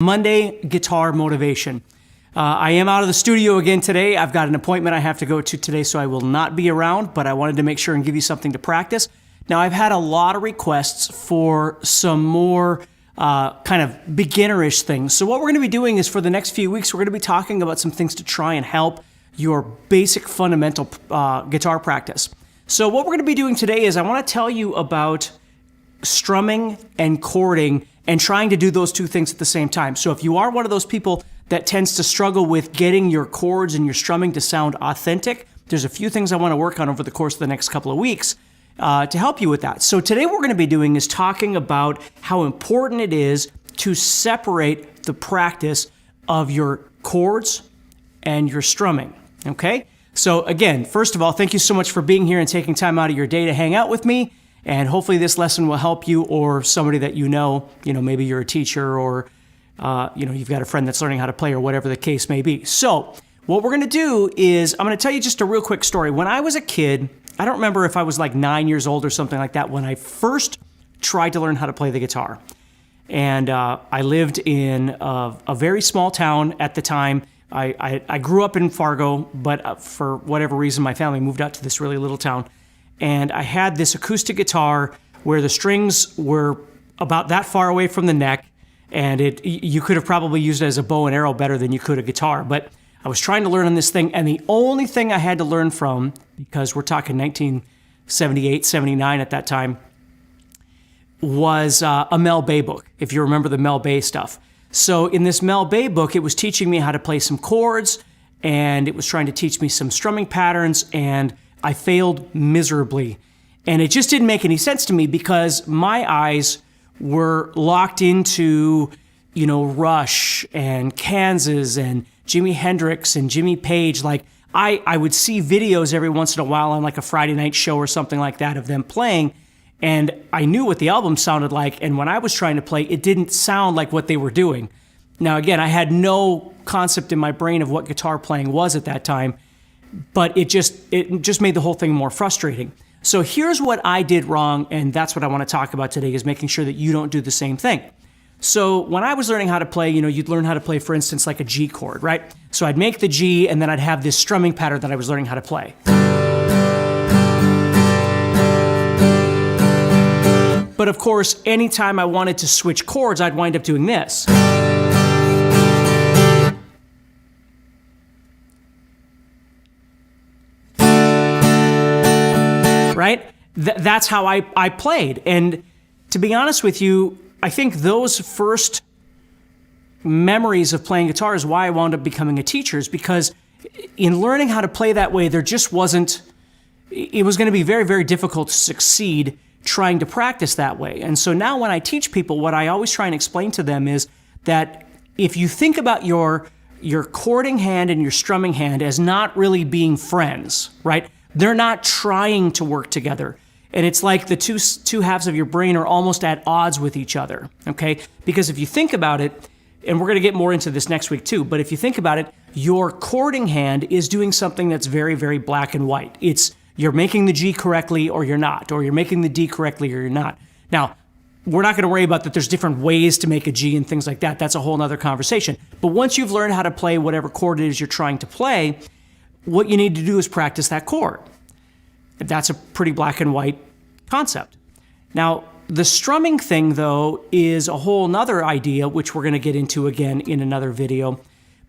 Monday Guitar Motivation. I am out of the studio again today. I've got an appointment I have to go to today, so I will not be around, but I wanted to make sure and give you something to practice. Now, I've had a lot of requests for some more kind of beginnerish things. So what we're going to be doing is for the next few weeks, we're going to be talking about some things to try and help your basic fundamental guitar practice. So what we're going to be doing today is I want to tell you about strumming and chording and trying to do those two things at the same time. So if you are one of those people that tends to struggle with getting your chords and your strumming to sound authentic, there's a few things I want to work on over the course of the next couple of weeks to help you with that. So today what we're going to be doing is talking about how important it is to separate the practice of your chords and your strumming, okay? So again, first of all, thank you so much for being here and taking time out of your day to hang out with me. And hopefully this lesson will help you or somebody that you know, maybe you're a teacher or, you've got a friend that's learning how to play or whatever the case may be. So what we're going to do is I'm going to tell you just a real quick story. When I was a kid, I don't remember if I was like 9 years old or something like that when I first tried to learn how to play the guitar. And I lived in a very small town at the time. I grew up in Fargo, but for whatever reason, my family moved out to this really little town. And I had this acoustic guitar where the strings were about that far away from the neck, and you could have probably used it as a bow and arrow better than you could a guitar. But I was trying to learn on this thing, and the only thing I had to learn from, because we're talking 1978, 79 at that time, was a Mel Bay book, if you remember the Mel Bay stuff. So in this Mel Bay book, it was teaching me how to play some chords, and it was trying to teach me some strumming patterns, and I failed miserably. And it just didn't make any sense to me because my eyes were locked into, Rush and Kansas and Jimi Hendrix and Jimmy Page. Like I would see videos every once in a while on like a Friday night show or something like that of them playing. And I knew what the album sounded like. And when I was trying to play, it didn't sound like what they were doing. Now, again, I had no concept in my brain of what guitar playing was at that time. But it just made the whole thing more frustrating. So here's what I did wrong, and that's what I want to talk about today, is making sure that you don't do the same thing. So when I was learning how to play, you'd learn how to play, for instance, like a G chord, right? So I'd make the G, and then I'd have this strumming pattern that I was learning how to play. But of course, anytime I wanted to switch chords, I'd wind up doing this. Right? That's how I played. And to be honest with you, I think those first memories of playing guitar is why I wound up becoming a teacher, is because in learning how to play that way, it was going to be very, very difficult to succeed trying to practice that way. And so now when I teach people, what I always try and explain to them is that if you think about your chording hand and your strumming hand as not really being friends, right? They're not trying to work together. And it's like the two halves of your brain are almost at odds with each other, okay? Because if you think about it, and we're going to get more into this next week too, but if you think about it, your chording hand is doing something that's very, very black and white. It's you're making the G correctly or you're not, or you're making the D correctly or you're not. Now, we're not going to worry about that there's different ways to make a G and things like that. That's a whole nother conversation. But once you've learned how to play whatever chord it is you're trying to play, what you need to do is practice that chord. That's a pretty black and white concept. Now, the strumming thing, though, is a whole nother idea, which we're going to get into again in another video.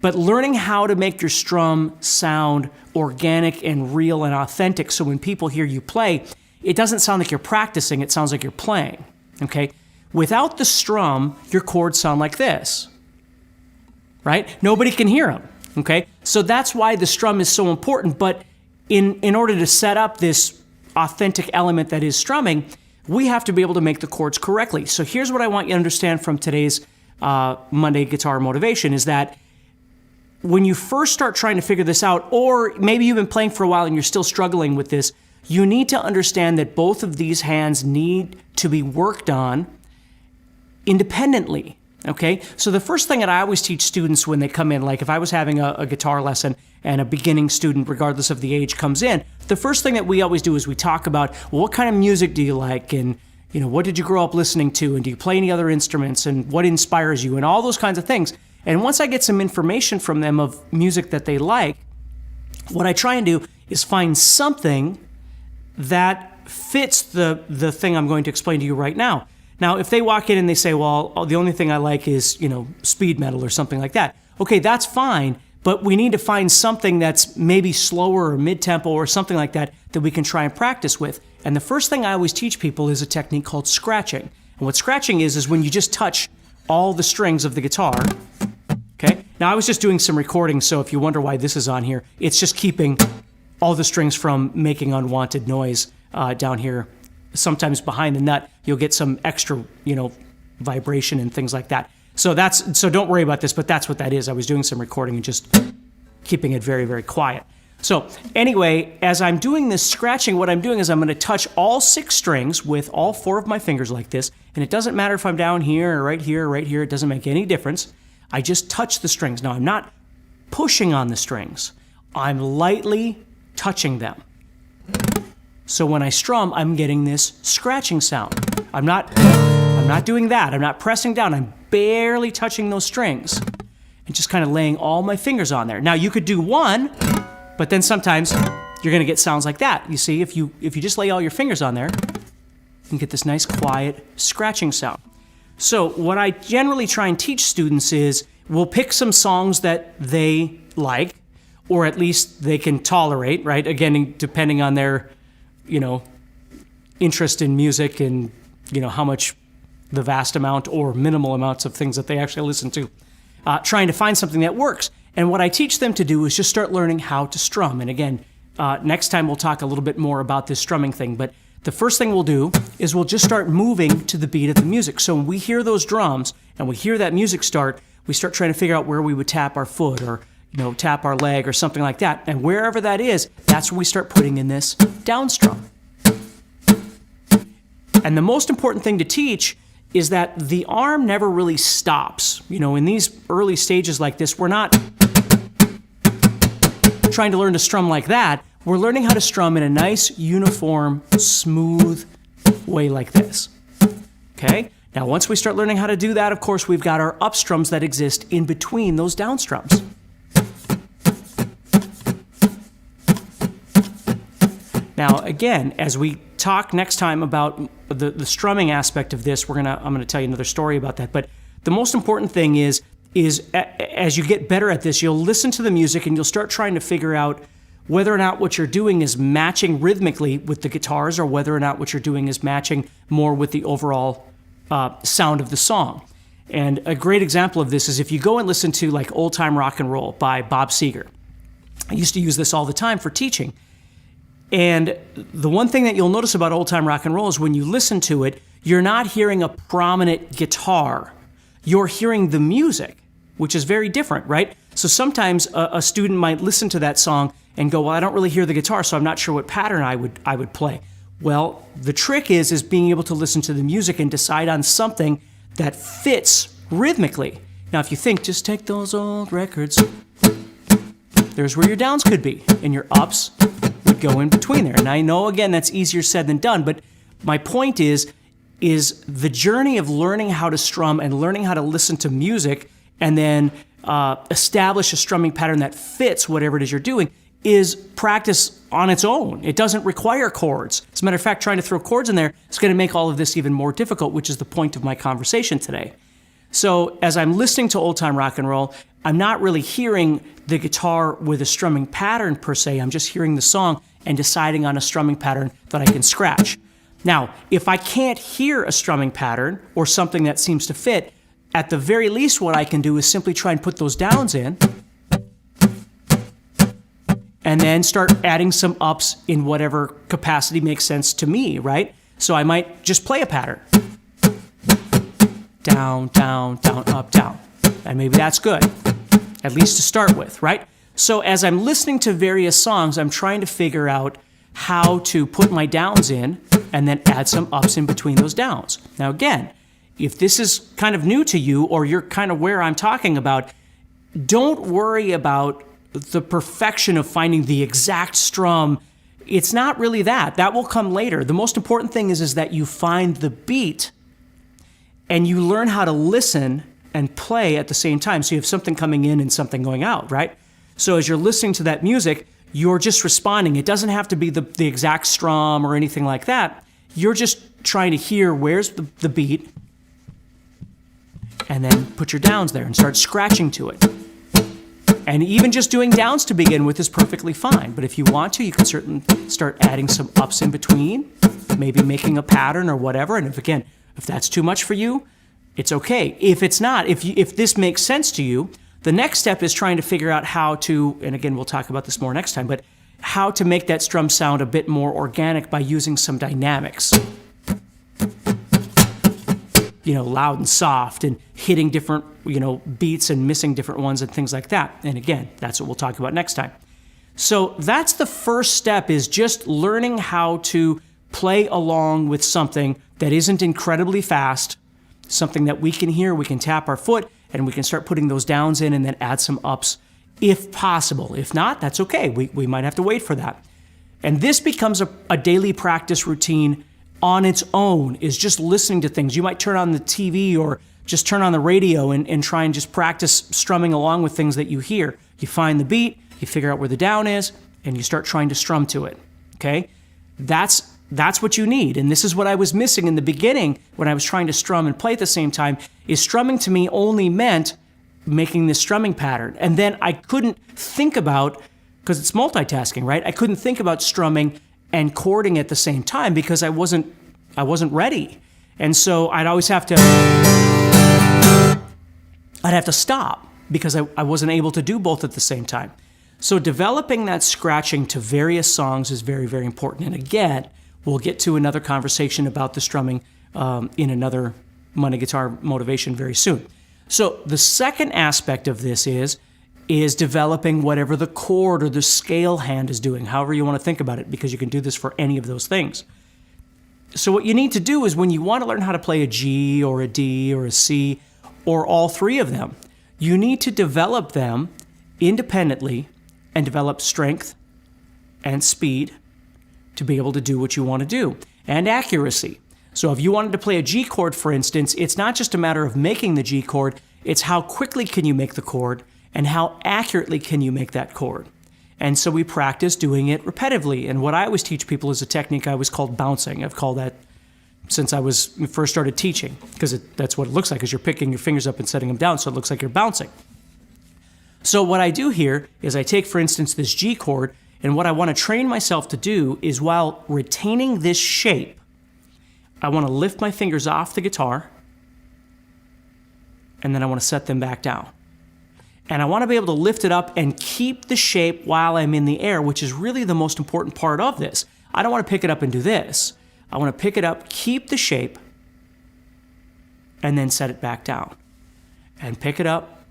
But learning how to make your strum sound organic and real and authentic, so when people hear you play, it doesn't sound like you're practicing, it sounds like you're playing, okay? Without the strum, your chords sound like this, right? Nobody can hear them. Okay, so that's why the strum is so important. But in order to set up this authentic element that is strumming, we have to be able to make the chords correctly. So here's what I want you to understand from today's Monday Guitar Motivation is that when you first start trying to figure this out, or maybe you've been playing for a while and you're still struggling with this, you need to understand that both of these hands need to be worked on independently. Okay, so the first thing that I always teach students when they come in, like if I was having a guitar lesson and a beginning student, regardless of the age, comes in, the first thing that we always do is we talk about, well, what kind of music do you like? And, what did you grow up listening to? And do you play any other instruments? And what inspires you? And all those kinds of things. And once I get some information from them of music that they like, what I try and do is find something that fits the thing I'm going to explain to you right now. Now, if they walk in and they say, well, the only thing I like is, speed metal or something like that. Okay, that's fine, but we need to find something that's maybe slower or mid-tempo or something like that we can try and practice with. And the first thing I always teach people is a technique called scratching. And what scratching is when you just touch all the strings of the guitar. Okay? Now, I was just doing some recording, so if you wonder why this is on here, it's just keeping all the strings from making unwanted noise down here. Sometimes behind the nut, you'll get some extra, vibration and things like that. So don't worry about this, but that's what that is. I was doing some recording and just keeping it very, very quiet. So anyway, as I'm doing this scratching, what I'm doing is I'm going to touch all 6 strings with all 4 of my fingers like this. And it doesn't matter if I'm down here or right here or right here. It doesn't make any difference. I just touch the strings. Now, I'm not pushing on the strings. I'm lightly touching them. So when I strum, I'm getting this scratching sound. I'm not doing that. I'm not pressing down. I'm barely touching those strings and just kind of laying all my fingers on there. Now, you could do one, but then sometimes you're going to get sounds like that. You see, if you just lay all your fingers on there, you can get this nice, quiet scratching sound. So what I generally try and teach students is we'll pick some songs that they like, or at least they can tolerate, right? Again, depending on their interest in music and, how much the vast amount or minimal amounts of things that they actually listen to, trying to find something that works. And what I teach them to do is just start learning how to strum. And again, next time we'll talk a little bit more about this strumming thing, but the first thing we'll do is we'll just start moving to the beat of the music. So when we hear those drums and we hear that music start, we start trying to figure out where we would tap our foot or tap our leg or something like that. And wherever that is, that's where we start putting in this down strum. And the most important thing to teach is that the arm never really stops. In these early stages like this, we're not trying to learn to strum like that. We're learning how to strum in a nice, uniform, smooth way like this. Okay? Now, once we start learning how to do that, of course, we've got our up strums that exist in between those down strums. Now, again, as we talk next time about the strumming aspect of this, I'm gonna tell you another story about that. But the most important thing is as you get better at this, you'll listen to the music and you'll start trying to figure out whether or not what you're doing is matching rhythmically with the guitars or whether or not what you're doing is matching more with the overall sound of the song. And a great example of this is if you go and listen to like Old Time Rock and Roll by Bob Seger. I used to use this all the time for teaching. And the one thing that you'll notice about Old Time Rock and Roll is when you listen to it, you're not hearing a prominent guitar. You're hearing the music, which is very different, right? So sometimes a student might listen to that song and go, well, I don't really hear the guitar, so I'm not sure what pattern I would play. Well, the trick is being able to listen to the music and decide on something that fits rhythmically. Now, if you think, just take those old records, there's where your downs could be, and your ups would go in between there. And I know, again, that's easier said than done, but my point is the journey of learning how to strum and learning how to listen to music and then establish a strumming pattern that fits whatever it is you're doing is practice on its own. It doesn't require chords. As a matter of fact, trying to throw chords in there is going to make all of this even more difficult, which is the point of my conversation today. So as I'm listening to Old Time Rock and Roll, I'm not really hearing the guitar with a strumming pattern per se. I'm just hearing the song and deciding on a strumming pattern that I can scratch. Now, if I can't hear a strumming pattern or something that seems to fit, at the very least what I can do is simply try and put those downs in and then start adding some ups in whatever capacity makes sense to me, right? So I might just play a pattern. Down, down, down, up, down. And maybe that's good, at least to start with, right? So as I'm listening to various songs, I'm trying to figure out how to put my downs in and then add some ups in between those downs. Now again, if this is kind of new to you or you're kind of where I'm talking about, don't worry about the perfection of finding the exact strum, It's not really that. That will come later. The most important thing is that you find the beat and you learn how to listen and play at the same time. So you have something coming in and something going out, right? So as you're listening to that music, you're just responding. It doesn't have to be the exact strum or anything like that. You're just trying to hear where's the beat and then put your downs there and start scratching to it. And even just doing downs to begin with is perfectly fine. But if you want to, you can certainly start adding some ups in between, maybe making a pattern or whatever. And if that's too much for you, it's okay. If it's not, if this makes sense to you, the next step is trying to figure out how to, and again, we'll talk about this more next time, but how to make that strum sound a bit more organic by using some dynamics. Loud and soft and hitting different, beats and missing different ones and things like that. And again, that's what we'll talk about next time. So that's the first step, is just learning how to play along with something that isn't incredibly fast, something that we can hear, we can tap our foot, and we can start putting those downs in and then add some ups if possible. If not, that's okay. We might have to wait for that. And this becomes a daily practice routine on its own, is just listening to things. You might turn on the TV or just turn on the radio and try and just practice strumming along with things that you hear. You find the beat, you figure out where the down is, and you start trying to strum to it, okay? That's what you need. And this is what I was missing in the beginning when I was trying to strum and play at the same time, is strumming to me only meant making this strumming pattern. And then I couldn't think about, because it's multitasking, right? I couldn't think about strumming and chording at the same time because I wasn't ready. And so I'd have to stop because I wasn't able to do both at the same time. So developing that scratching to various songs is very, very important. And again, we'll get to another conversation about the strumming in another Monday Guitar Motivation very soon. So the second aspect of this is developing whatever the chord or the scale hand is doing, however you want to think about it, because you can do this for any of those things. So what you need to do is, when you want to learn how to play a G or a D or a C or all three of them, you need to develop them independently and develop strength and speed to be able to do what you want to do, and accuracy. So if you wanted to play a G chord, for instance, it's not just a matter of making the G chord, it's how quickly can you make the chord and how accurately can you make that chord. And so we practice doing it repetitively. And what I always teach people is a technique I always called bouncing. I've called that since I first started teaching, because that's what it looks like, is you're picking your fingers up and setting them down, so it looks like you're bouncing. So what I do here is I take, for instance, this G chord, and what I want to train myself to do is, while retaining this shape, I want to lift my fingers off the guitar, and then I want to set them back down. And I want to be able to lift it up and keep the shape while I'm in the air, which is really the most important part of this. I don't want to pick it up and do this. I want to pick it up, keep the shape, and then set it back down. And pick it up,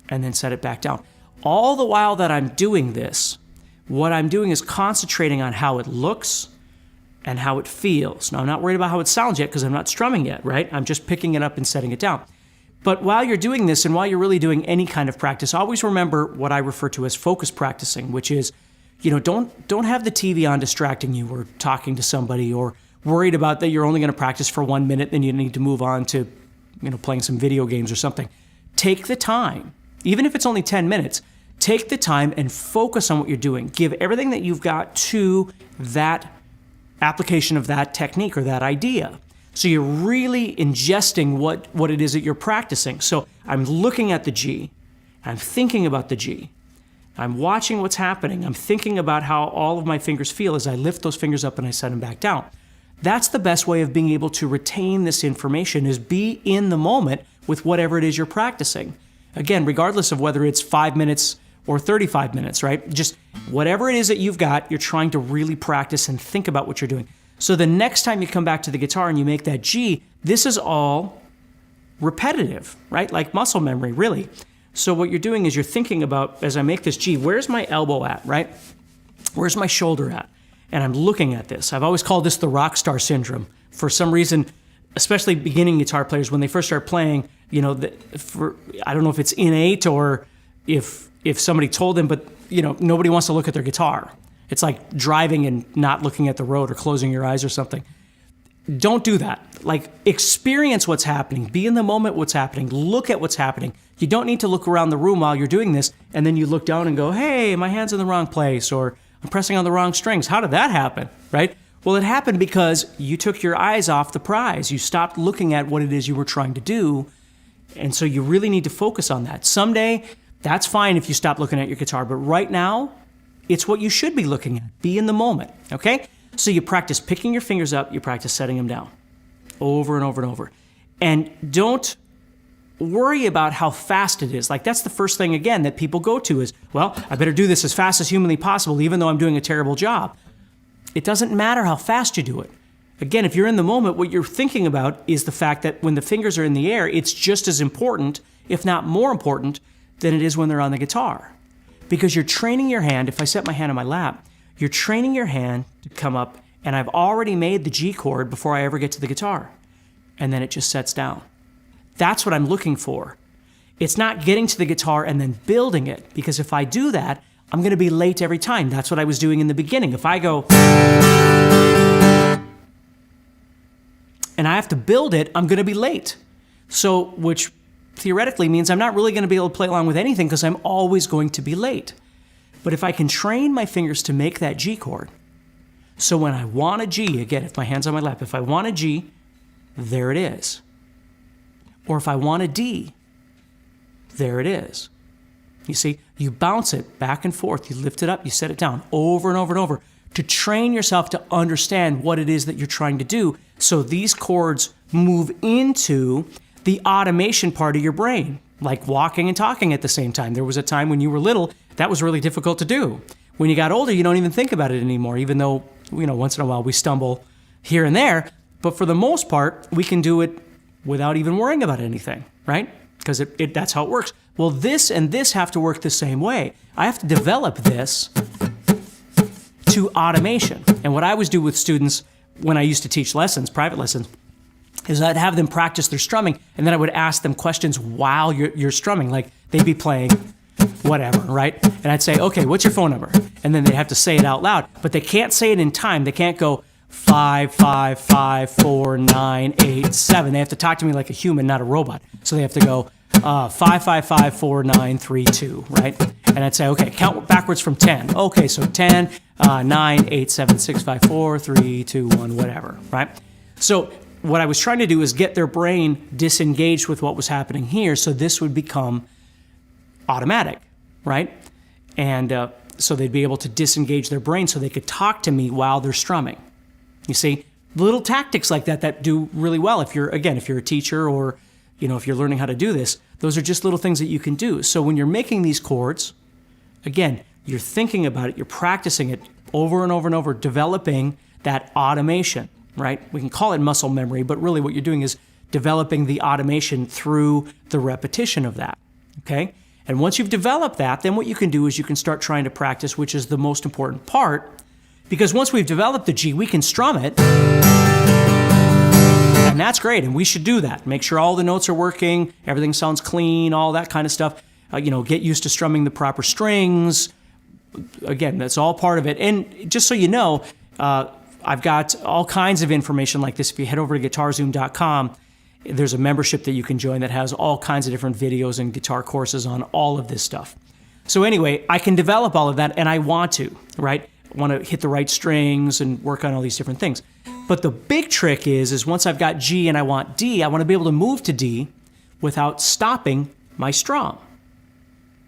and then set it back down. All the while that I'm doing this, what I'm doing is concentrating on how it looks and how it feels. Now, I'm not worried about how it sounds yet because I'm not strumming yet, right? I'm just picking it up and setting it down. But while you're doing this, and while you're really doing any kind of practice, always remember what I refer to as focus practicing, which is, don't have the TV on distracting you, or talking to somebody, or worried about that you're only going to practice for 1 minute, then you need to move on to, playing some video games or something. Take the time, even if it's only 10 minutes, take the time and focus on what you're doing. Give everything that you've got to that application of that technique or that idea. So you're really ingesting what it is that you're practicing. So I'm looking at the G, I'm thinking about the G, I'm watching what's happening, I'm thinking about how all of my fingers feel as I lift those fingers up and I set them back down. That's the best way of being able to retain this information, is be in the moment with whatever it is you're practicing. Again, regardless of whether it's 5 minutes or 35 minutes, right? Just whatever it is that you've got, you're trying to really practice and think about what you're doing. So the next time you come back to the guitar and you make that G, this is all repetitive, right? Like muscle memory, really. So what you're doing is you're thinking about, as I make this G, where's my elbow at, right? Where's my shoulder at? And I'm looking at this. I've always called this the rock star syndrome. For some reason, especially beginning guitar players, when they first start playing, I don't know if it's innate or if somebody told them, but nobody wants to look at their guitar. It's like driving and not looking at the road or closing your eyes or something. Don't do that. Like, experience what's happening. Be in the moment what's happening. Look at what's happening. You don't need to look around the room while you're doing this, and then you look down and go, hey, my hand's in the wrong place, or I'm pressing on the wrong strings. How did that happen, right? Well, it happened because you took your eyes off the prize. You stopped looking at what it is you were trying to do, and so you really need to focus on that. Someday, that's fine if you stop looking at your guitar, but right now, it's what you should be looking at. Be in the moment, okay? So you practice picking your fingers up, you practice setting them down over and over and over. And don't worry about how fast it is. Like, that's the first thing, again, that people go to is, well, I better do this as fast as humanly possible, even though I'm doing a terrible job. It doesn't matter how fast you do it. Again, if you're in the moment, what you're thinking about is the fact that when the fingers are in the air, it's just as important, if not more important, than it is when they're on the guitar. Because you're training your hand, if I set my hand on my lap, you're training your hand to come up, and I've already made the G chord before I ever get to the guitar. And then it just sets down. That's what I'm looking for. It's not getting to the guitar and then building it, because if I do that, I'm going to be late every time. That's what I was doing in the beginning. If I go, and I have to build it, I'm going to be late. So, which theoretically means I'm not really going to be able to play along with anything because I'm always going to be late. But if I can train my fingers to make that G chord, so when I want a G, again, if my hand's on my lap, if I want a G, there it is. Or if I want a D, there it is. You see, you bounce it back and forth, you lift it up, you set it down over and over and over to train yourself to understand what it is that you're trying to do, so these chords move into the automation part of your brain, like walking and talking at the same time. There was a time when you were little, that was really difficult to do. When you got older, you don't even think about it anymore, even though, once in a while we stumble here and there. But for the most part, we can do it without even worrying about anything, right? Because that's how it works. Well, this and this have to work the same way. I have to develop this to automation. And what I always do with students when I used to teach lessons, private lessons, is I'd have them practice their strumming, and then I would ask them questions while you're strumming. Like, they'd be playing whatever, right? And I'd say, okay, what's your phone number? And then they have to say it out loud, but they can't say it in time. They can't go 5, 5, 5, 4, 9, 8, 7. They have to talk to me like a human, not a robot. So they have to go 5, 5, 5, 4, 9, 3, 2, right? And I'd say, okay, count backwards from 10. Okay, so 10, 9, 8, 7, 6, 5, 4, 3, 2, 1, whatever, right? So what I was trying to do is get their brain disengaged with what was happening here, so this would become automatic, right? And so they'd be able to disengage their brain so they could talk to me while they're strumming. You see, little tactics like that do really well if you're a teacher, or if you're learning how to do this. Those are just little things that you can do. So when you're making these chords, again, you're thinking about it, you're practicing it over and over and over, developing that automation, right? We can call it muscle memory, but really what you're doing is developing the automation through the repetition of that, okay? And once you've developed that, then what you can do is you can start trying to practice, which is the most important part, because once we've developed the G, we can strum it, and that's great, and we should do that. Make sure all the notes are working, everything sounds clean, all that kind of stuff. Get used to strumming the proper strings. Again, that's all part of it. And just so you know, I've got all kinds of information like this. If you head over to guitar-zoom.com, there's a membership that you can join that has all kinds of different videos and guitar courses on all of this stuff. So anyway, I can develop all of that, and I want to, right? I want to hit the right strings and work on all these different things. But the big trick is once I've got G and I want D, I want to be able to move to D without stopping my strum.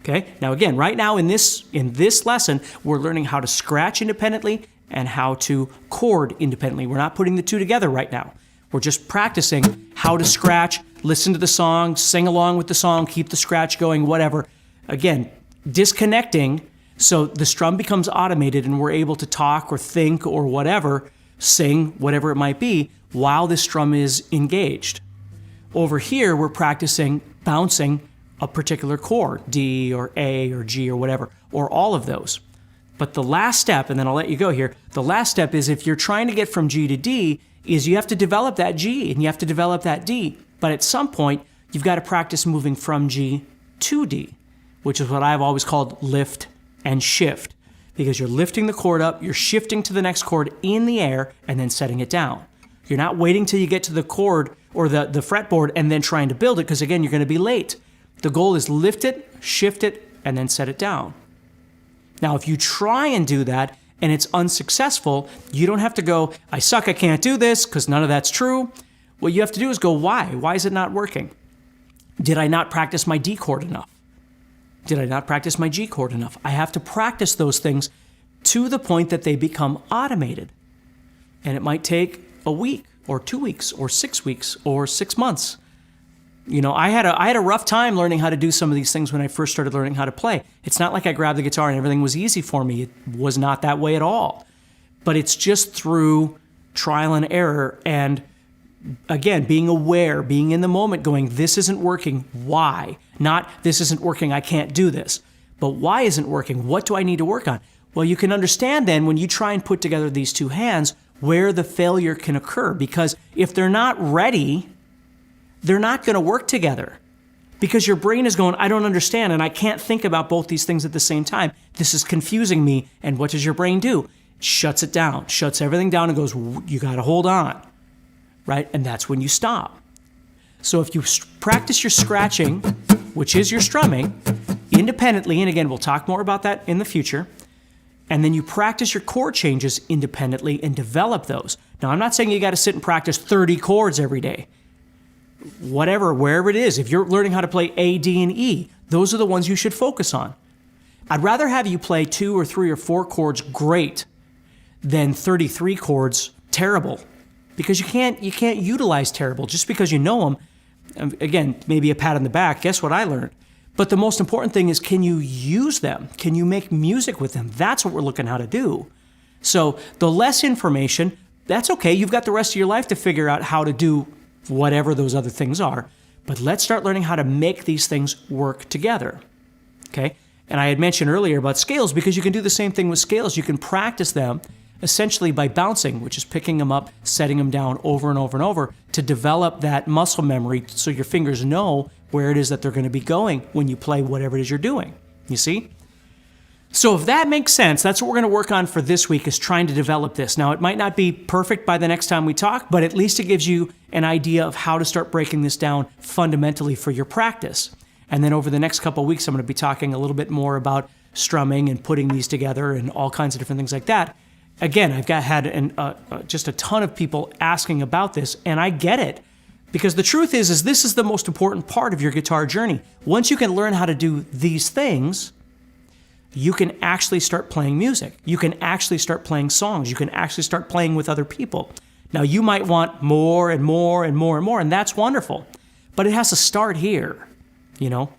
Okay? Now again, right now in this lesson, we're learning how to scratch independently and how to chord independently. We're not putting the two together right now. We're just practicing how to scratch, listen to the song, sing along with the song, keep the scratch going, whatever. Again, disconnecting so the strum becomes automated and we're able to talk or think or whatever, sing, whatever it might be, while the strum is engaged. Over here, we're practicing bouncing a particular chord, D or A or G or whatever, or all of those. But the last step, and then I'll let you go here, the last step is if you're trying to get from G to D, is you have to develop that G and you have to develop that D. But at some point, you've got to practice moving from G to D, which is what I've always called lift and shift. because you're lifting the chord up, you're shifting to the next chord in the air, and then setting it down. You're not waiting till you get to the chord or the fretboard and then trying to build it, because again, you're going to be late. The goal is lift it, shift it, and then set it down. Now, if you try and do that and it's unsuccessful, you don't have to go, I suck, I can't do this, because none of that's true. What you have to do is go, why? Why is it not working? Did I not practice my D chord enough? Did I not practice my G chord enough? I have to practice those things to the point that they become automated. And it might take a week or 2 weeks or 6 weeks or 6 months. You know, I had a rough time learning how to do some of these things when I first started learning how to play. It's not like I grabbed the guitar and everything was easy for me. It was not that way at all. But it's just through trial and error and, again, being aware, being in the moment, going, this isn't working, why? Not, this isn't working, I can't do this. But why isn't working? What do I need to work on? Well, you can understand then when you try and put together these two hands where the failure can occur. Because if they're not ready, they're not going to work together. Because your brain is going, I don't understand, and I can't think about both these things at the same time. This is confusing me. And what does your brain do? It shuts it down, shuts everything down and goes, you got to hold on. Right? And that's when you stop. So if you practice your scratching, which is your strumming, independently, and again, we'll talk more about that in the future, and then you practice your chord changes independently and develop those. Now, I'm not saying you got to sit and practice 30 chords every day. Whatever, wherever it is, if you're learning how to play A, D, and E, those are the ones you should focus on. I'd rather have you play 2 or 3 or 4 chords great than 33 chords terrible. Because you can't utilize terrible just because you know them. Again, maybe a pat on the back. Guess what I learned? But the most important thing is, can you use them? Can you make music with them? That's what we're looking how to do. So the less information, that's okay. You've got the rest of your life to figure out how to do whatever those other things are. But let's start learning how to make these things work together. Okay? And I had mentioned earlier about scales, because you can do the same thing with scales. You can practice them essentially by bouncing, which is picking them up, setting them down over and over and over to develop that muscle memory so your fingers know where it is that they're going to be going when you play whatever it is you're doing. You see? So if that makes sense, that's what we're going to work on for this week, is trying to develop this. Now, it might not be perfect by the next time we talk, but at least it gives you an idea of how to start breaking this down fundamentally for your practice. And then over the next couple of weeks, I'm going to be talking a little bit more about strumming and putting these together and all kinds of different things like that. Again, I've had just a ton of people asking about this, and I get it. Because the truth is this is the most important part of your guitar journey. Once you can learn how to do these things, you can actually start playing music. You can actually start playing songs. You can actually start playing with other people. Now, you might want more and more and more and more, and that's wonderful. But it has to start here, you know?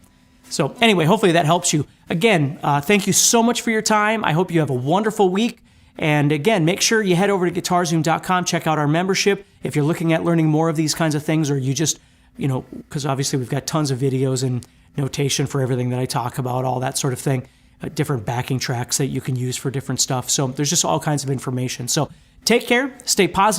So anyway, hopefully that helps you. Again, thank you so much for your time. I hope you have a wonderful week. And again, make sure you head over to guitarzoom.com, check out our membership. If you're looking at learning more of these kinds of things, or you just, you know, because obviously we've got tons of videos and notation for everything that I talk about, all that sort of thing, different backing tracks that you can use for different stuff. So there's just all kinds of information. So take care, stay positive.